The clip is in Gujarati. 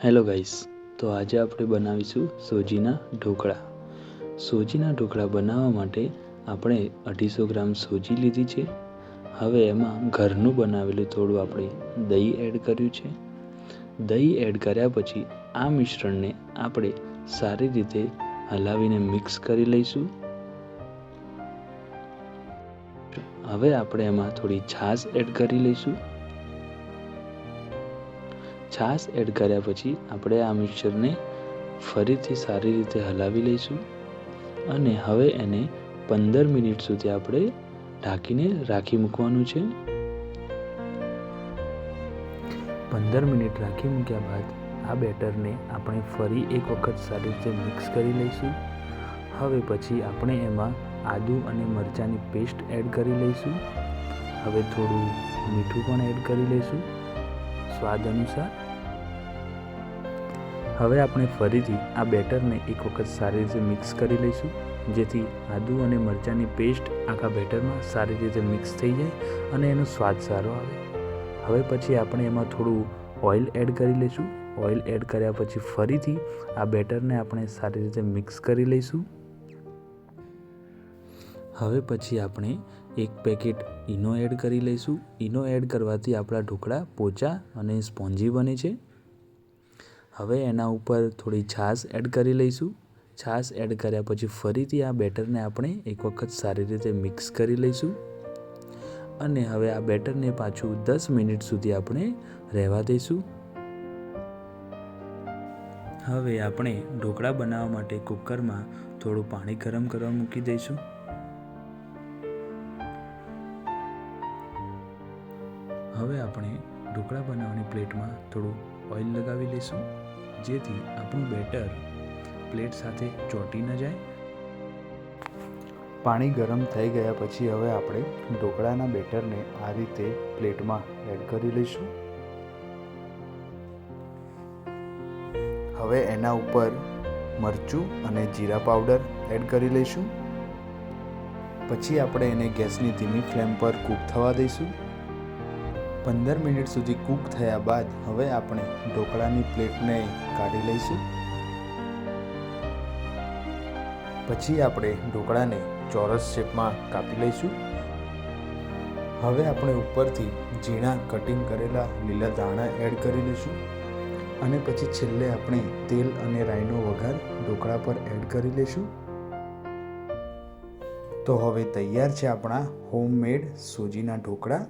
હેલો ગાઈસ, તો આજે આપણે બનાવીશું સોજીના ઢોકળા. સોજીના ઢોકળા બનાવવા માટે આપણે 250 ગ્રામ સોજી લીધી છે. હવે એમાં ઘરનું બનાવેલું થોડું આપણે દહીં એડ કર્યું છે. દહીં એડ કર્યા પછી આ મિશ્રણને આપણે સારી રીતે હલાવીને મિક્સ કરી લઈશું. હવે આપણે એમાં થોડી છાશ એડ કરી લઈશું. છાશ એડ કર્યા પછી આપણે આ મિક્સરને ફરીથી સારી રીતે હલાવી લઈશું અને હવે એને 15 મિનિટ સુધી આપણે ઢાંકીને રાખી મૂકવાનું છે. 15 મિનિટ રાખી મૂક્યા બાદ આ બેટરને આપણે ફરી એક વખત સારી રીતે મિક્સ કરી લઈશું. હવે પછી આપણે એમાં આદુ અને મરચાંની પેસ્ટ એડ કરી લઈશું. હવે થોડું મીઠું પણ એડ કરી લઈશું સ્વાદ અનુસાર. હવે આપણે ફરીથી આ બેટરને એક વખત સારી રીતે મિક્સ કરી લઈશું, જેથી આદુ અને મરચાંની પેસ્ટ આખા બેટરમાં સારી રીતે મિક્સ થઈ જાય અને એનો સ્વાદ સારો આવે. હવે પછી આપણે એમાં થોડું ઓઇલ એડ કરી લઈશું. ઓઇલ એડ કર્યા પછી ફરીથી આ બેટરને આપણે સારી રીતે મિક્સ કરી લઈશું. હવે પછી આપણે એક પેકેટ ઈનો એડ કરી લઈશું. ઈનો એડ કરવાથી આપણા ઢોકળા પોચા અને સ્પોન્જી બને છે. હવે એના ઉપર થોડી છાશ એડ કરી લઈશું. છાશ એડ કર્યા પછી ફરીથી આ બેટરને આપણે એક વખત સારી રીતે મિક્સ કરી લઈશું અને હવે આ બેટરને પાછું 10 મિનિટ સુધી આપણે રહેવા દઈશું. હવે આપણે ઢોકળા બનાવવા માટે કુકરમાં થોડું પાણી ગરમ કરવા મૂકી દઈશું. હવે આપણે ઢોકળા બનાવવાની પ્લેટમાં થોડું ઓઇલ લગાવી લઈશું, જેથી આપણું બેટર પ્લેટ સાથે ચોંટી ન જાય. પાણી ગરમ થઈ ગયા પછી હવે આપણે ઢોકળાના બેટરને આ રીતે પ્લેટમાં એડ કરી લઈશું. હવે એના ઉપર મરચું અને જીરા પાવડર એડ કરી લઈશું. પછી આપણે એને ગેસની ધીમી ફ્લેમ પર કૂક થવા દઈશું. 15 મિનિટ સુધી કૂક થયા બાદ હવે આપણે ઢોકળાની પ્લેટને કાઢી લઈશું. પછી આપણે ઢોકળાને ચોરસ શેપમાં કાપી લઈશું. હવે આપણે ઉપરથી ઝીણા કટિંગ કરેલા લીલા ધાણા એડ કરી લઈશું અને પછી છેલ્લે આપણે તેલ અને રાઈનો વઘાર ઢોકળા પર એડ કરી લઈશું. તો હવે તૈયાર છે આપણા હોમમેડ સોજીના ઢોકળા.